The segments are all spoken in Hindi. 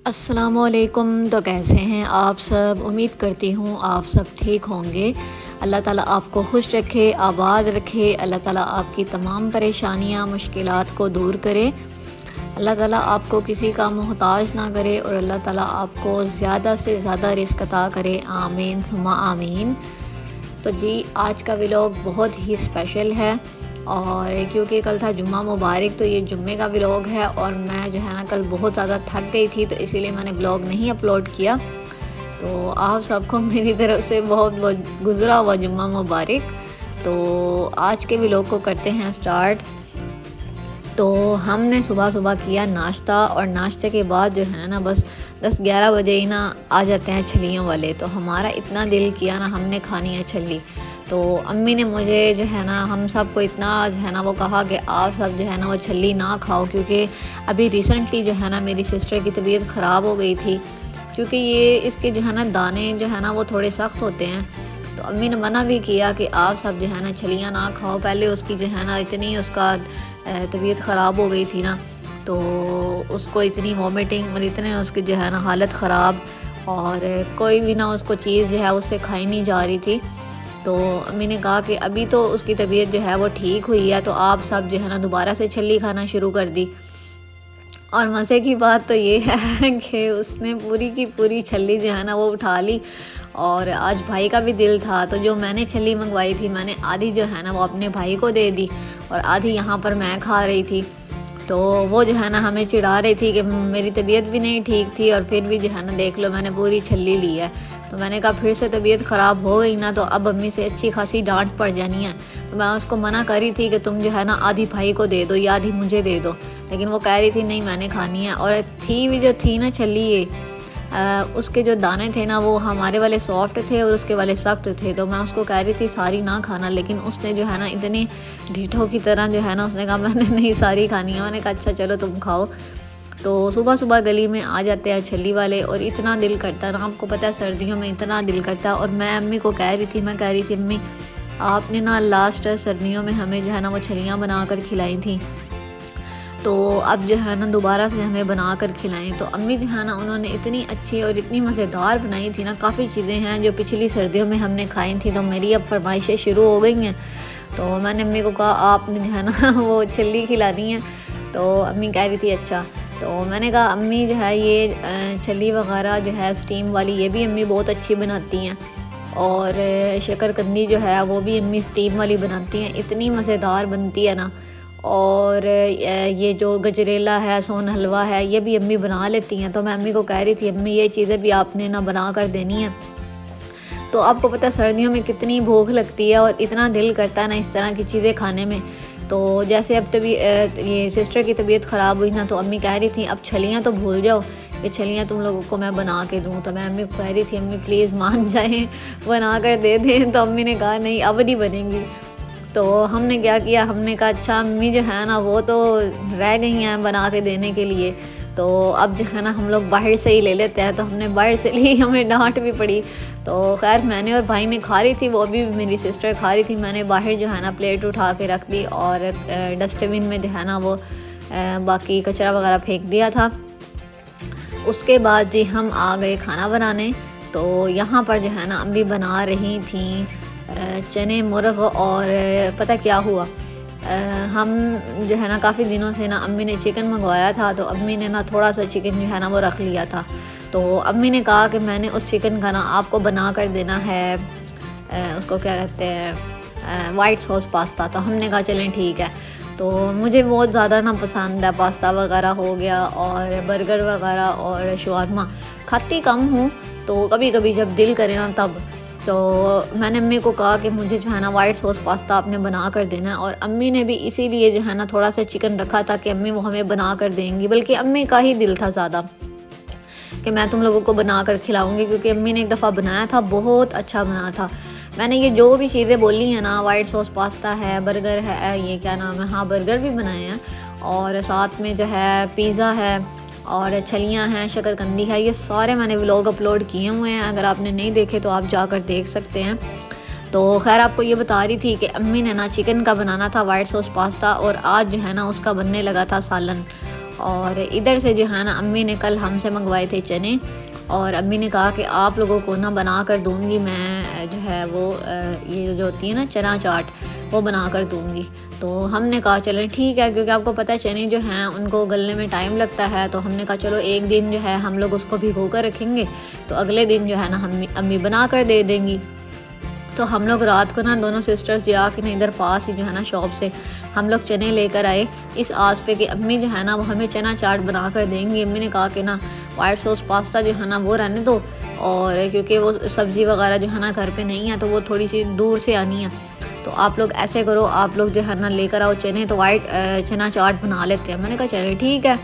अस्सलामुअलैकुम। तो कैसे हैं आप सब? उम्मीद करती हूँ आप सब ठीक होंगे। अल्लाह ताला आपको खुश रखे, आबाद रखे। अल्लाह ताला आपकी तमाम परेशानियाँ, मुश्किलात को दूर करे। अल्लाह ताला आपको किसी का मोहताज ना करे और अल्लाह ताला आपको ज़्यादा से ज़्यादा रिज़्क अता करे। आमीन सुम्मा आमीन। तो जी, आज का व्लॉग बहुत ही स्पेशल है और क्योंकि कल था जुम्मा मुबारक, तो ये जुम्मे का व्लॉग है और मैं जो है ना कल बहुत ज़्यादा थक गई थी, तो इसीलिए मैंने व्लॉग नहीं अपलोड किया। तो आप सबको मेरी तरफ से बहुत बहुत गुज़रा हुआ जुम्मा मुबारक। तो आज के व्लॉग को करते हैं स्टार्ट। तो हमने सुबह सुबह किया नाश्ता और नाश्ते के बाद जो है ना बस 10-11 बजे ही ना आ जाते हैं छलियों वाले। तो हमारा इतना दिल किया ना, हमने खानी है छली। तो अम्मी ने मुझे जो है ना, हम सब को इतना जो है ना वो कहा कि आप सब जो है ना वो छली ना खाओ, क्योंकि अभी रिसेंटली जो है ना मेरी सिस्टर की तबीयत ख़राब हो गई थी, क्योंकि ये इसके जो है ना दाने जो है ना वो थोड़े सख्त होते हैं। तो अम्मी ने मना भी किया कि आप सब जो है ना छलियाँ ना खाओ। पहले उसकी जो है ना इतनी उसका तबीयत ख़राब हो गई थी ना, तो उसको इतनी वॉमिटिंग और इतने उसकी जो है ना हालत ख़राब, और कोई भी ना उसको चीज़ जो है उससे खाई नहीं जा रही थी। तो अम्मी ने कहा कि अभी तो उसकी तबीयत जो है वो ठीक हुई है, तो आप सब जो है ना दोबारा से छली खाना शुरू कर दी। और मज़े की बात तो ये है कि उसने पूरी की पूरी छली जो है ना वो उठा ली। और आज भाई का भी दिल था, तो जो मैंने छली मंगवाई थी, मैंने आधी जो है ना वो अपने भाई को दे दी और आधी यहाँ पर मैं खा रही थी। तो वो जो है ना हमें चिढ़ा रही थी कि मेरी तबीयत भी नहीं ठीक थी और फिर भी जो है ना देख लो मैंने पूरी छली ली है। तो मैंने कहा फिर से तबीयत ख़राब हो गई ना तो अब अम्मी से अच्छी खासी डांट पड़ जानी है। तो मैं उसको मना करी थी कि तुम जो है ना आधी भाई को दे दो या आधी मुझे दे दो, लेकिन वो कह रही थी नहीं मैंने खानी है। और थी भी जो थी ना छली ये, उसके जो दाने थे ना वो हमारे वाले सॉफ्ट थे और उसके वाले सख्त थे। तो मैं उसको कह रही थी सारी ना खाना, लेकिन उसने जो है ना इतनी ढीठों की तरह जो है ना उसने कहा मैंने नहीं सारी खानी है। मैंने कहा अच्छा चलो तुम खाओ। तो सुबह सुबह गली में आ जाते हैं छली वाले और इतना दिल करता है ना, आपको पता है सर्दियों में इतना दिल करता है। और मैं अम्मी को कह रही थी, मैं कह रही थी अम्मी आपने ना लास्ट सर्दियों में हमें जो है ना वो छलियाँ बना कर खिलाई थी, तो अब जो है ना दोबारा से हमें बना कर खिलाएं। तो अम्मी जो है ना उन्होंने इतनी अच्छी और इतनी मज़ेदार बनाई थी ना, काफ़ी चीज़ें हैं जो पिछली सर्दियों में हमने खाई थी, तो मेरी अब फरमाइशें शुरू हो गई हैं। तो मैंने अम्मी को कहा आपने जो है ना वो छली खिलानी है। तो अम्मी कह रही थी अच्छा। तो मैंने कहा अम्मी जो है ये छली वगैरह जो है स्टीम वाली ये भी अम्मी बहुत अच्छी बनाती हैं, और शकरकंदी जो है वो भी अम्मी स्टीम वाली बनाती हैं, इतनी मज़ेदार बनती है ना। और ये जो गजरेला है, सोन हलवा है, ये भी अम्मी बना लेती हैं। तो मैं अम्मी को कह रही थी अम्मी ये चीज़ें भी आपने ना बना कर देनी है। तो आपको पता है सर्दियों में कितनी भूख लगती है और इतना दिल करता है ना इस तरह की चीज़ें खाने में। तो जैसे अब तभी ये सिस्टर की तबीयत ख़राब हुई ना, तो अम्मी कह रही थी अब छलियाँ तो भूल जाओ, ये छलियाँ तुम लोगों को मैं बना के दूँ। तो मैं अम्मी को कह रही थी अम्मी प्लीज़ मान जाएँ, बना कर दे दें। तो अम्मी ने कहा नहीं अब नहीं बनेंगी। तो हमने क्या किया, हमने कहा अच्छा अम्मी जो है ना वो तो रह गई हैं बना के देने के लिए, तो अब जो है ना हम लोग बाहर से ही ले लेते हैं। तो हमने बाहर से ली, हमें डांट भी पड़ी। तो खैर मैंने और भाई ने खा रही थी, वो अभी भी मेरी सिस्टर खा रही थी। मैंने बाहर जो है ना प्लेट उठा के रख दी और डस्टबिन में जो है ना वो बाकी कचरा वगैरह फेंक दिया था। उसके बाद जी हम आ गए खाना बनाने। तो यहाँ पर जो है ना अम्मी बना रही थी चने मुर्ग। और पता क्या हुआ, हम जो है ना काफ़ी दिनों से ना अम्मी ने चिकन मंगवाया था, तो अम्मी ने ना थोड़ा सा चिकन जो है ना वो रख लिया था। तो अम्मी ने कहा कि मैंने उस चिकन का ना आपको बना कर देना है, उसको क्या कहते हैं वाइट सॉस पास्ता। तो हमने कहा चलें ठीक है। तो मुझे बहुत ज़्यादा ना पसंद है पास्ता वगैरह हो गया और बर्गर वगैरह और शवारमा, खाती कम हूँ तो कभी कभी जब दिल करे ना तब। तो मैंने अम्मी को कहा कि मुझे जो है ना वाइट सॉस पास्ता आपने बना कर देना है। और अम्मी ने भी इसीलिए जो है ना थोड़ा सा चिकन रखा था कि अम्मी वो हमें बना कर देंगी, बल्कि अम्मी का ही दिल था ज़्यादा कि मैं तुम लोगों को बना कर खिलाऊंगी, क्योंकि अम्मी ने एक दफ़ा बनाया था बहुत अच्छा बना था। मैंने ये जो भी चीज़ें बोली हैं ना, वाइट सॉस पास्ता है, बर्गर है, ये क्या नाम है, हाँ बर्गर भी बनाए हैं, और साथ में जो है पिज़्ज़ा है और छलियाँ हैं, शकरकंदी है, ये सारे मैंने व्लॉग अपलोड किए हुए हैं। अगर आपने नहीं देखे तो आप जाकर देख सकते हैं। तो खैर आपको ये बता रही थी कि अम्मी ने ना चिकन का बनाना था वाइट सॉस पास्ता, और आज जो है ना उसका बनने लगा था सालन। और इधर से जो है ना अम्मी ने कल हमसे मंगवाए थे चने, और अम्मी ने कहा कि आप लोगों को ना बना कर दूँगी मैं, जो है वो ये जो होती है ना चना चाट, वो बना कर दूँगी। तो हमने कहा चलें ठीक है, क्योंकि आपको पता है चने जो हैं उनको गलने में टाइम लगता है। तो हमने कहा चलो एक दिन जो है हम लोग उसको भिगो कर रखेंगे, तो अगले दिन जो है ना हम अम्मी बना कर दे देंगी। तो हम लोग रात को ना दोनों सिस्टर्स जाके ना इधर पास ही जो है ना शॉप से हम लोग चने लेकर आए, इस आस पे कि अम्मी जो है ना वो हमें चना चाट बना कर देंगी। अम्मी ने कहा कि ना वाइट सॉस पास्ता जो है ना वो रहने दो, और क्योंकि वो सब्ज़ी वगैरह जो है ना घर पे नहीं है, तो वो थोड़ी सी दूर से आनी है, तो आप लोग ऐसे करो, आप लोग जो है ना लेकर आओ चने, तो वाइट चना चाट बना लेते हैं। मैंने कहा चले ठीक है।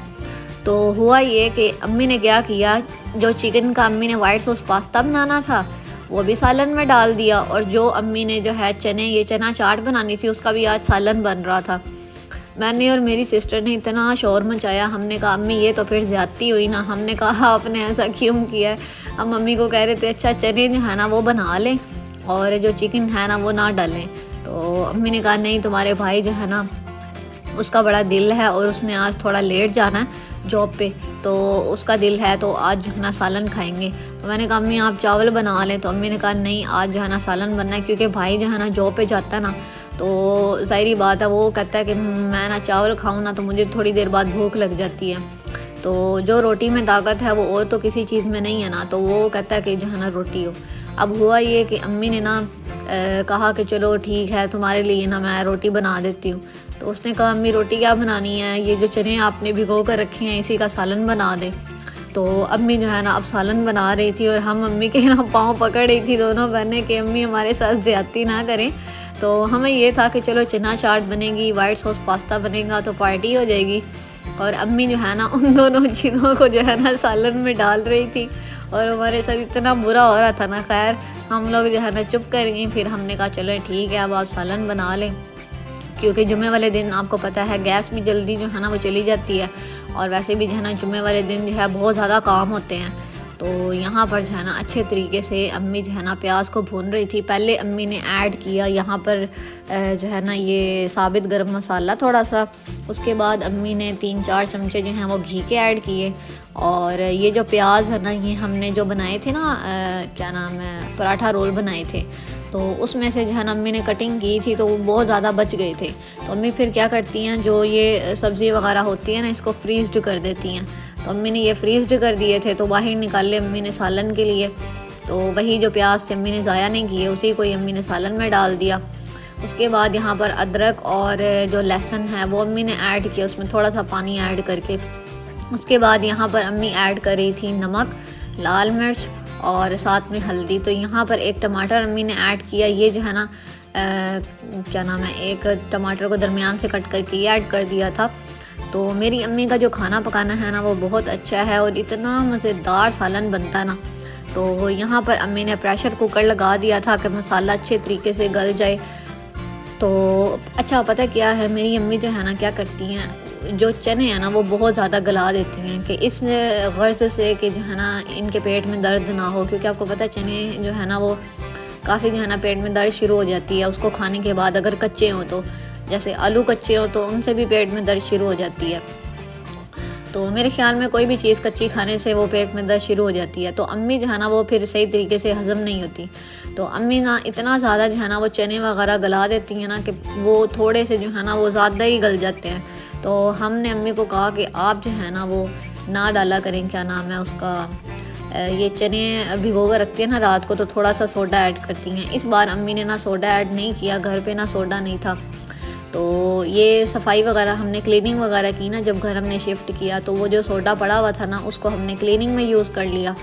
तो हुआ ये कि अम्मी ने क्या किया, जो चिकन का अम्मी ने वाइट सॉस पास्ता बनाना था वो भी सालन में डाल दिया, और जो अम्मी ने जो है ये चना चाट बनानी थी उसका भी आज सालन बन रहा था। मैंने और मेरी सिस्टर ने इतना शोर मचाया, हमने कहा अम्मी ये तो फिर ज़्यादती हुई ना। हमने कहा आपने ऐसा क्यों किया है। हम मम्मी को कह रहे थे अच्छा चने जो है ना वो बना लें और जो चिकन है ना वो ना डालें। तो अम्मी ने कहा नहीं, तुम्हारे भाई जो है ना उसका बड़ा दिल है और उसने आज थोड़ा लेट जाना है जॉब पे, तो उसका दिल है तो आज जो है ना सालन खाएंगे। तो मैंने कहा अम्मी आप चावल बना लें, तो अम्मी ने कहा नहीं आज जो है ना सालन बनना है, क्योंकि भाई जो है ना जॉब पे जाता है ना, तो ज़ाहिरी बात है वो कहता है कि मैं ना चावल खाऊं ना तो मुझे थोड़ी देर बाद भूख लग जाती है। तो जो रोटी में ताकत है वो और तो किसी चीज़ में नहीं है ना, तो वो कहता है कि जो है ना रोटी हो। अब हुआ ये कि अम्मी ने ना कहा कि चलो ठीक है तुम्हारे लिए ना मैं रोटी बना देती हूँ। तो उसने कहा अम्मी रोटी क्या बनानी है, ये जो चने आपने भिगो कर रखे हैं इसी का सालन बना दे। तो अम्मी जो है ना अब सालन बना रही थी और हम अम्मी के ना पाँव पकड़ रही थी दोनों बहनें कि अम्मी हमारे साथ ज़्यादती ना करें। तो हमें ये था कि चलो चना चाट बनेगी, वाइट सॉस पास्ता बनेगा तो पार्टी हो जाएगी। और अम्मी जो है ना उन दोनों चीज़ों को जो है ना सालन में डाल रही थी और हमारे साथ इतना बुरा हो रहा था ना। खैर हम लोग जो है ना चुप कर गए। फिर हमने कहा चलो ठीक है अब आप सालन बना लें, क्योंकि जुम्मे वाले दिन आपको पता है गैस भी जल्दी जो है ना वो चली जाती है, और वैसे भी जो है ना जुम्मे वाले दिन जो है बहुत ज़्यादा काम होते हैं। तो यहाँ पर जो है ना अच्छे तरीके से अम्मी जो है ना प्याज को भून रही थी। पहले अम्मी ने ऐड किया यहाँ पर जो है ना ये साबित गरम मसाला थोड़ा सा, उसके बाद अम्मी ने 3-4 चमचे जो हैं वो घी के ऐड किए। और ये जो प्याज है ना ये हमने जो बनाए थे ना क्या नाम है पराठा रोल बनाए थे, तो उसमें से जो है ना अम्मी ने कटिंग की थी तो वो बहुत ज़्यादा बच गए थे। तो अम्मी फिर क्या करती हैं जो ये सब्ज़ी वगैरह होती है ना इसको फ्रीज़ड कर देती हैं। तो अम्मी ने ये फ्रीज़ड कर दिए थे तो बाहर निकाले अम्मी ने सालन के लिए। तो वही जो प्याज थे अम्मी ने ज़ाया नहीं किए, उसी को ही अम्मी ने सालन में डाल दिया। उसके बाद यहाँ पर अदरक और जो लहसुन है वो अम्मी ने ऐड किया, उसमें थोड़ा सा पानी ऐड करके। उसके बाद यहाँ पर अम्मी ऐड कर रही थी नमक, लाल मिर्च और साथ में हल्दी। तो यहाँ पर एक टमाटर अम्मी ने ऐड किया, ये जो है ना क्या नाम है एक टमाटर को दरमियान से कट करके ऐड कर दिया था। तो मेरी अम्मी का जो खाना पकाना है ना वो बहुत अच्छा है और इतना मज़ेदार सालन बनता है ना। तो यहाँ पर अम्मी ने प्रेशर कुकर लगा दिया था कि मसाला अच्छे तरीके से गल जाए। तो अच्छा पता क्या है मेरी अम्मी जो है ना क्या करती हैं, जो चने हैं ना वो बहुत ज़्यादा गला देती हैं कि इस गर्ज से कि जो है ना इनके पेट में दर्द ना हो, क्योंकि आपको पता है चने जो है ना वो काफ़ी जो है ना पेट में दर्द शुरू हो जाती है उसको खाने के बाद। अगर कच्चे हों तो जैसे आलू कच्चे हों तो उनसे भी पेट में दर्द शुरू हो जाती है। तो मेरे ख्याल में कोई भी चीज़ कच्ची खाने से वो पेट में दर्द शुरू हो जाती है। तो अम्मी जो है ना वो फिर सही तरीके से हज़म नहीं होती। तो अम्मी ना इतना ज़्यादा जो है ना वो चने वगैरह गला देती हैं ना कि वो थोड़े से जो है ना वो ज़्यादा ही गल जाते हैं। तो हमने अम्मी को कहा कि आप जो है ना वो ना डाला करें क्या नाम है उसका, ये चने भिगो कर रखती है ना रात को तो थोड़ा सा सोडा ऐड करती हैं। इस बार अम्मी ने ना सोडा ऐड नहीं किया, घर पे ना सोडा नहीं था। तो ये सफाई वगैरह हमने क्लीनिंग वगैरह की ना जब घर हमने शिफ्ट किया, तो वो जो सोडा पड़ा हुआ था ना उसको हमने क्लीनिंग में यूज़ कर लिया।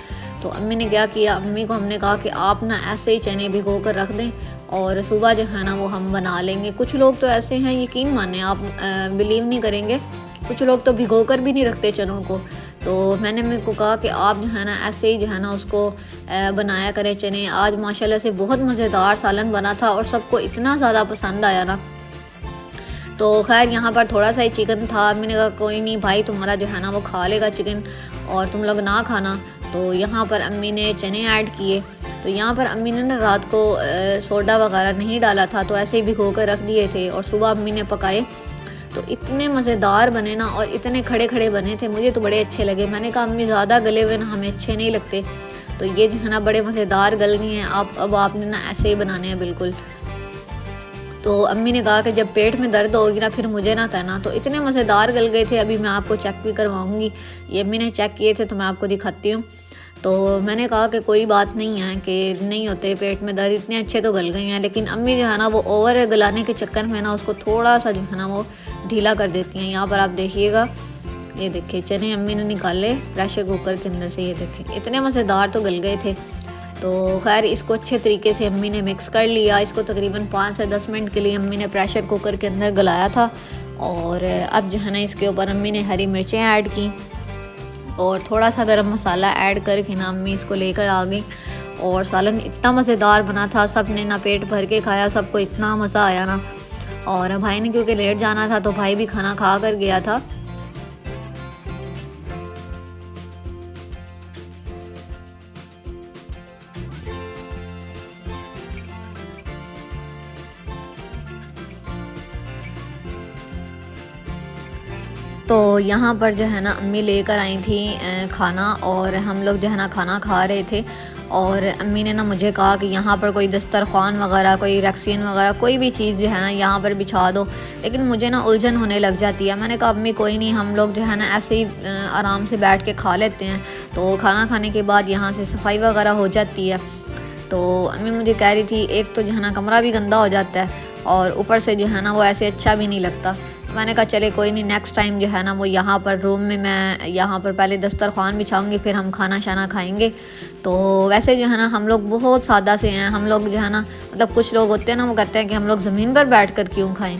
तो अम्मी ने क्या किया, अम्मी को हमने कहा कि आप ना ऐसे ही चने भिगो कर रख दें और सुबह जो है ना वो हम बना लेंगे। कुछ लोग तो ऐसे हैं, यकीन माने आप बिलीव नहीं करेंगे, कुछ लोग तो भिगो कर भी नहीं रखते चनों को। तो मैंने मेरे को कहा कि आप जो है ना ऐसे ही जो है ना उसको बनाया करें चने। आज माशाल्लाह से बहुत मज़ेदार सालन बना था और सबको इतना ज़्यादा पसंद आया ना। तो खैर यहाँ पर थोड़ा सा ही चिकन था, मैंने कहा कोई नहीं भाई तुम्हारा जो है ना वो खा लेगा चिकन और तुम लोग ना खाना। तो यहाँ पर अम्मी ने चने ऐड किए। तो यहाँ पर अम्मी ने ना रात को सोडा वगैरह नहीं डाला था, तो ऐसे ही भिगो कर रख दिए थे और सुबह अम्मी ने पकाए। तो इतने मज़ेदार बने ना और इतने खड़े खड़े बने थे, मुझे तो बड़े अच्छे लगे। मैंने कहा अम्मी ज़्यादा गले हुए ना हमें अच्छे नहीं लगते, तो ये जो है ना बड़े मज़ेदार गल गए हैं। अब आपने ना ऐसे ही बनाने हैं बिल्कुल। तो अम्मी ने कहा कि जब पेट में दर्द होगी ना फिर मुझे ना कहना। तो इतने मज़ेदार गल गए थे, अभी मैं आपको चेक भी करवाऊँगी। ये अम्मी ने चेक किए थे तो मैं आपको दिखाती हूँ। तो मैंने कहा कि कोई बात नहीं है कि नहीं होते पेट में दर्द, इतने अच्छे तो गल गए हैं। लेकिन अम्मी जो है ना वो ओवर गलाने के चक्कर में ना उसको थोड़ा सा जो है ना वो ढीला कर देती हैं। यहाँ पर आप देखिएगा, ये देखिए चने अम्मी ने निकाले प्रेशर कुकर के अंदर से, ये देखिए इतने मज़ेदार तो गल गए थे। तो खैर इसको अच्छे तरीके से अम्मी ने मिक्स कर लिया। इसको तकरीबन 5 से 10 मिनट के लिए अम्मी ने प्रेशर कुकर के अंदर गलाया था। और अब जो है ना इसके ऊपर अम्मी ने हरी मिर्चें ऐड की और थोड़ा सा गरम मसाला ऐड करके ना अम्मी इसको लेकर आ गई। और सालन इतना मज़ेदार बना था, सब ने ना पेट भर के खाया, सबको इतना मज़ा आया ना। और भाई ने क्योंकि लेट जाना था तो भाई भी खाना खा कर गया था। तो यहाँ पर जो है ना अम्मी लेकर आई थी खाना और हम लोग जो है ना खाना खा रहे थे। और अम्मी ने ना मुझे कहा कि यहाँ पर कोई दस्तरखान वगैरह, कोई रक्सीन वगैरह, कोई भी चीज़ जो है ना यहाँ पर बिछा दो। लेकिन मुझे ना उलझन होने लग जाती है। मैंने कहा अम्मी कोई नहीं, हम लोग जो है ना ऐसे ही आराम से बैठ के खा लेते हैं। तो खाना खाने के बाद यहाँ से सफाई वगैरह हो जाती है। तो अम्मी मुझे कह रही थी एक तो जो है ना कमरा भी गंदा हो जाता है और ऊपर से जो है ना वो ऐसे अच्छा भी नहीं लगता। मैंने कहा चले कोई नहीं, नेक्स्ट टाइम जो है ना वो यहाँ पर रूम में मैं यहाँ पर पहले दस्तरखान बिछाऊंगी, फिर हम खाना शाना खाएंगे। तो वैसे जो है ना हम लोग बहुत सादा से हैं। हम लोग जो है ना मतलब कुछ लोग होते हैं ना वो कहते हैं कि हम लोग ज़मीन पर बैठ कर क्यों खाएं,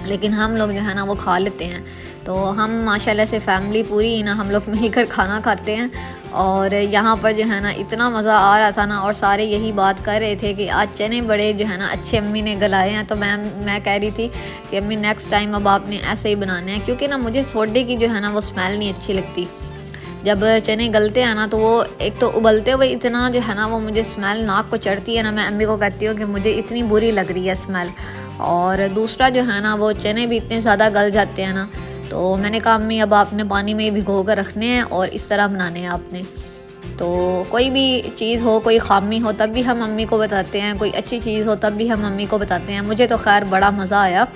लेकिन हम लोग जो है ना वो खा लेते हैं। तो हम माशाल्लाह से फैमिली पूरी ही ना हम लोग मिलकर खाना खाते हैं। और यहाँ पर जो है ना इतना मज़ा आ रहा था ना, और सारे यही बात कर रहे थे कि आज चने बड़े जो है ना अच्छे अम्मी ने गलाए हैं। तो मैं कह रही थी कि अम्मी नेक्स्ट टाइम अब आपने ऐसे ही बनाने हैं, क्योंकि ना मुझे सोडे की जो है ना वो स्मेल नहीं अच्छी लगती। जब चने गलते हैं ना तो वो एक तो उबलते हुए इतना जो है ना वो मुझे स्मेल नाक को चढ़ती है ना, मैं अम्मी को कहती हूँ कि मुझे इतनी बुरी लग रही है स्मेल। और दूसरा जो है ना वो चने भी इतने ज़्यादा गल जाते हैं ना। तो मैंने कहा अम्मी अब आपने पानी में भिगो कर रखने हैं और इस तरह बनाने हैं आपने। तो कोई भी चीज़ हो, कोई ख़ामी हो तब भी हम मम्मी को बताते हैं, कोई अच्छी चीज़ हो तब भी हम मम्मी को बताते हैं। मुझे तो खैर बड़ा मज़ा आया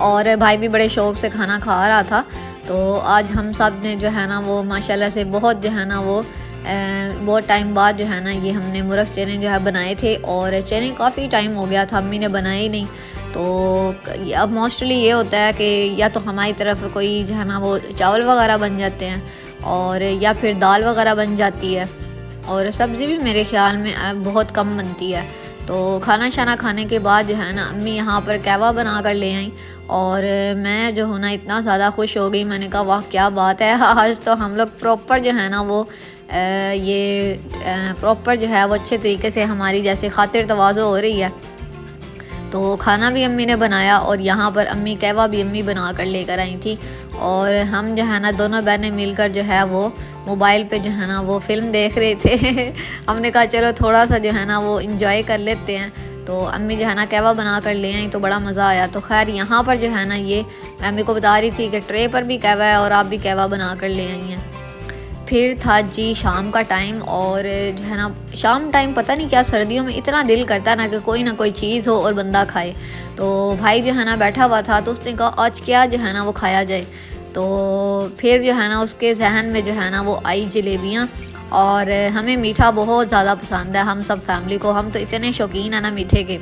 और भाई भी बड़े शौक़ से खाना खा रहा था। तो आज हम सब ने जो है ना वो माशाल्लाह से बहुत जो है ना वो बहुत टाइम बाद जो है ना ये हमने मुर्ग चने जो है बनाए थे। और चने काफ़ी टाइम हो गया था अम्मी ने बनाए ही नहीं। तो अब मोस्टली ये होता है कि या तो हमारी तरफ कोई जो है ना वो चावल वगैरह बन जाते हैं और या फिर दाल वगैरह बन जाती है, और सब्ज़ी भी मेरे ख़्याल में बहुत कम बनती है। तो खाना शाना खाने के बाद जो है ना अम्मी यहाँ पर कहवा बना कर ले आई और मैं जो हूँ ना इतना ज़्यादा खुश हो गई। मैंने कहा वाह क्या बात है, आज तो हम लोग प्रॉपर जो है ना वो प्रॉपर जो है वो अच्छे तरीके से हमारी जैसे खातिर तवाज़ो हो रही है। तो खाना भी अम्मी ने बनाया और यहाँ पर अम्मी कहवा भी अम्मी बना कर लेकर आई थी। और हम जो है ना दोनों बहनें मिलकर जो है वो मोबाइल पे जो है ना वो फ़िल्म देख रहे थे। हमने कहा चलो थोड़ा सा जो है ना वो इंजॉय कर लेते हैं। तो अम्मी जो है ना कहवा बना कर ले आई तो बड़ा मज़ा आया। तो खैर यहाँ पर जो है ना ये मैं अम्मी को बता रही थी कि ट्रे पर भी कहवा है और आप भी कहवा बना कर ले आई हैं। फिर था जी शाम का टाइम, और जो है ना शाम टाइम पता नहीं क्या सर्दियों में इतना दिल करता है ना कि ना कोई चीज़ हो और बंदा खाए। तो भाई जो है ना बैठा हुआ था तो उसने कहा आज क्या जो है ना वो खाया जाए। तो फिर जो है ना उसके जहन में जो है ना वो आई जलेबियाँ। और हमें मीठा बहुत ज़्यादा पसंद है, हम सब फैमिली को, हम तो इतने शौकीन हैं ना मीठे के।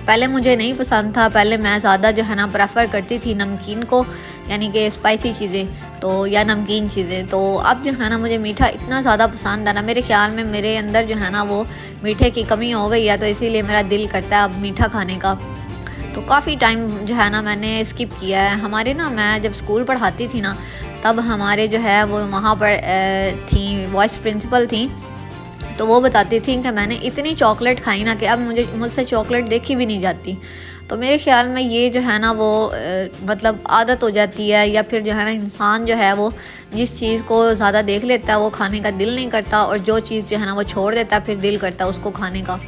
पहले मुझे नहीं पसंद था, पहले मैं ज़्यादा जो है ना प्रेफर करती थी नमकीन को, यानी कि स्पाइसी चीज़ें तो या नमकीन चीज़ें। तो अब जो है ना मुझे मीठा इतना ज़्यादा पसंद है ना, मेरे ख़्याल में मेरे अंदर जो है ना वो मीठे की कमी हो गई है। तो इसीलिए मेरा दिल करता है अब मीठा खाने का। तो काफ़ी टाइम जो है ना मैंने स्किप किया है। हमारे ना मैं जब स्कूल पढ़ाती थी ना तब हमारे जो है वो वहाँ पर थी वाइस प्रिंसिपल थी। तो वो बताती थी कि मैंने इतनी चॉकलेट खाई ना कि अब मुझसे चॉकलेट देखी भी नहीं जाती। तो मेरे ख़्याल में ये जो है ना वो मतलब आदत हो जाती है, या फिर जो है ना इंसान जो है वो जिस चीज़ को ज़्यादा देख लेता है वो खाने का दिल नहीं करता, और जो चीज़ जो है ना वो छोड़ देता है फिर दिल करता है उसको खाने का।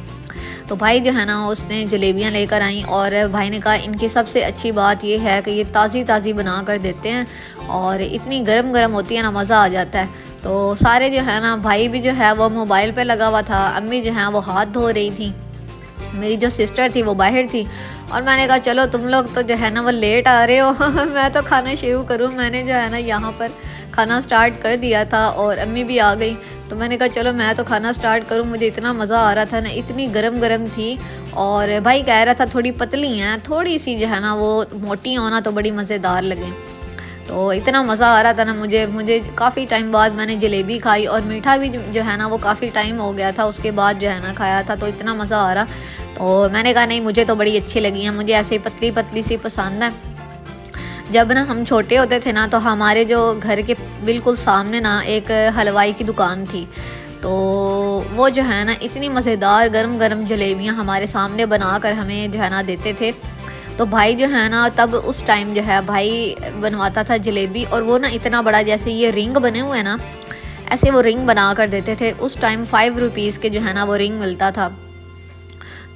तो भाई जो है ना उसने जलेबियाँ लेकर आई और भाई ने कहा इनकी सबसे अच्छी बात ये है कि ये ताज़ी ताज़ी बना कर देते हैं और इतनी गरम गरम होती है ना, मज़ा आ जाता है। तो सारे जो है ना, भाई भी जो है वो मोबाइल पे लगा हुआ था, अम्मी जो है वो हाथ धो रही थी, मेरी जो सिस्टर थी वो बाहर थी और मैंने कहा चलो तुम लोग तो जो है ना वो लेट आ रहे हो मैं तो खाना शुरू करूँ। मैंने जो है ना यहाँ पर खाना स्टार्ट कर दिया था और अम्मी भी आ गई, तो मैंने कहा चलो मैं तो खाना स्टार्ट करूँ। मुझे इतना मज़ा आ रहा था ना, इतनी गरम गरम थी। और भाई कह रहा था थोड़ी पतली हैं, थोड़ी सी जो है ना वो मोटी होना तो बड़ी मज़ेदार लगे। तो इतना मज़ा आ रहा था ना मुझे काफ़ी टाइम बाद मैंने जलेबी खाई और मीठा भी जो है ना वो काफ़ी टाइम हो गया था उसके बाद जो है ना खाया था, तो इतना मज़ा आ रहा। तो मैंने कहा नहीं, मुझे तो बड़ी अच्छी लगी हैं, मुझे ऐसे ही पतली पतली सी पसंद है। जब ना हम छोटे होते थे ना तो हमारे जो घर के बिल्कुल सामने ना एक हलवाई की दुकान थी, तो वो जो है ना इतनी मज़ेदार गरम गरम जलेबियाँ हमारे सामने बनाकर हमें जो है ना देते थे। तो भाई जो है ना तब उस टाइम जो है भाई बनवाता था जलेबी, और वो ना इतना बड़ा, जैसे ये रिंग बने हुए हैं ना, ऐसे वो रिंग बना कर देते थे। उस टाइम 5 रुपीज़ के जो है ना वो रिंग मिलता था।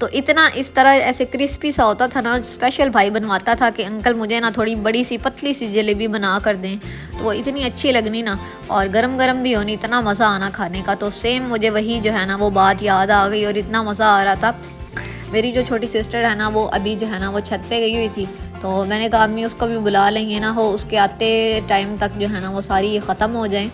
तो इतना इस तरह ऐसे क्रिस्पी सा होता था ना, स्पेशल भाई बनवाता था कि अंकल मुझे ना थोड़ी बड़ी सी पतली सी जलेबी बना कर दें। तो वो इतनी अच्छी लगनी ना, और गरम गरम भी होनी, इतना मज़ा आना खाने का। तो सेम मुझे वही जो है ना वो बात याद आ गई और इतना मज़ा आ रहा था। मेरी जो छोटी सिस्टर है ना वो अभी जो है ना वो छत पे गई हुई थी, तो मैंने कहा अम्मी उसको भी बुला लेंगे ना, हो उसके आते टाइम तक जो है ना वो सारी ख़त्म हो जाए।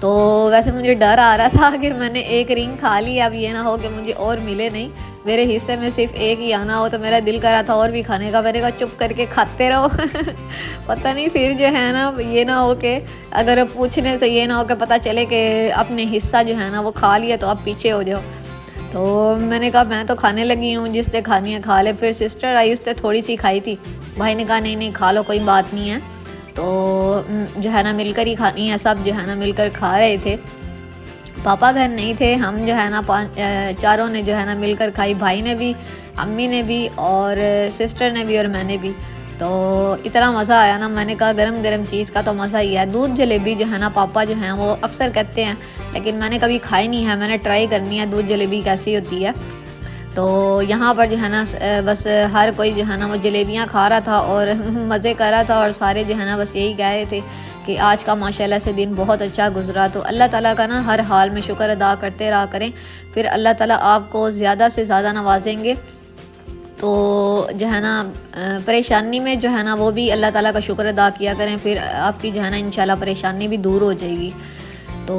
तो वैसे मुझे डर आ रहा था कि मैंने एक रिंग खा ली, अब ये ना हो कि मुझे और मिले नहीं, मेरे हिस्से में सिर्फ एक ही आना हो। तो मेरा दिल कर रहा था और भी खाने का, मैंने कहा चुप करके खाते रहो पता नहीं फिर जो है ना ये ना हो कि अगर पूछने से ये ना हो कि पता चले कि अपने हिस्सा जो है ना वो खा लिया तो आप पीछे हो जाओ। तो मैंने कहा मैं तो खाने लगी हूँ, जिसने खानी है खा ले। फिर सिस्टर आई, उसने थोड़ी सी खाई थी, भाई ने कहा नहीं नहीं खा लो, कोई बात नहीं है। तो जो है ना मिलकर ही खानी है, सब जो है ना मिलकर खा रहे थे। पापा घर नहीं थे, हम जो है ना चारों ने जो है ना मिलकर खाई, भाई ने भी, अम्मी ने भी, और सिस्टर ने भी, और मैंने भी। तो इतना मज़ा आया ना, मैंने कहा गरम गरम चीज़ का तो मज़ा ही है। दूध जलेबी जो है ना पापा जो हैं वो अक्सर कहते हैं, लेकिन मैंने कभी खाई नहीं है, मैंने ट्राई करनी है दूध जलेबी कैसी होती है। तो यहाँ पर जो है ना बस हर कोई जो है ना वो जलेबियाँ खा रहा था और मज़े कर रहा था, और सारे जो है ना बस यही कह रहे थे कि आज का माशाल्लाह से दिन बहुत अच्छा गुजरा। तो अल्लाह ताला का ना हर हाल में शुक्र अदा करते रहा करें, फिर अल्लाह ताला आपको ज़्यादा से ज़्यादा नवाजेंगे। तो जो है ना परेशानी में जो है ना वो भी अल्लाह ताला का शुक्र अदा किया करें, फिर आपकी जो है ना इंशाल्लाह परेशानी भी दूर हो जाएगी। तो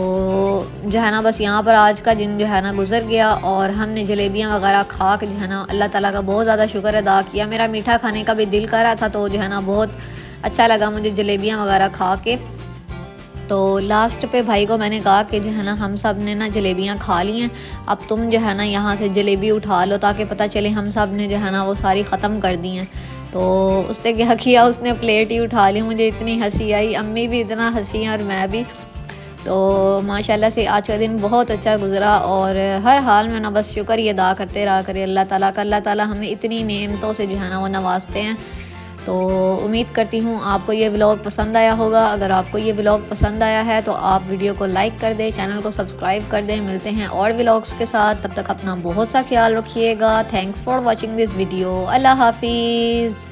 जो है ना बस यहाँ पर आज का दिन जो है ना गुजर गया, और हमने जलेबियाँ वगैरह खा के जो है ना अल्लाह ताला का बहुत ज़्यादा शुक्र अदा किया। मेरा मीठा खाने का भी दिल कर रहा था, तो जो है ना बहुत अच्छा लगा मुझे जलेबियाँ वगैरह खा के। तो लास्ट पे भाई को मैंने कहा कि जो है ना हम सब ने ना जलेबियाँ खा ली हैं, अब तुम जो है ना यहाँ से जलेबी उठा लो ताकि पता चले हम सब ने जो है ना वो सारी ख़त्म कर दी हैं। तो उसने क्या किया, उसने प्लेट ही उठा ली। मुझे इतनी हंसी आई, अम्मी भी इतना हंसी और मैं भी। तो माशाल्लाह से आज का दिन बहुत अच्छा गुजरा, और हर हाल में ना बस शुक्र ही अदा करते रहा करें अल्लाह ताला का। अल्लाह ताला हमें इतनी नेमतों से जो है ना वो नवाजते हैं। तो उम्मीद करती हूँ आपको ये व्लॉग पसंद आया होगा। अगर आपको ये व्लॉग पसंद आया है तो आप वीडियो को लाइक कर दें, चैनल को सब्सक्राइब कर दें। मिलते हैं और व्लॉग्स के साथ, तब तक अपना बहुत सा ख्याल रखिएगा। Thanks for watching this video. अल्लाह हाफिज़।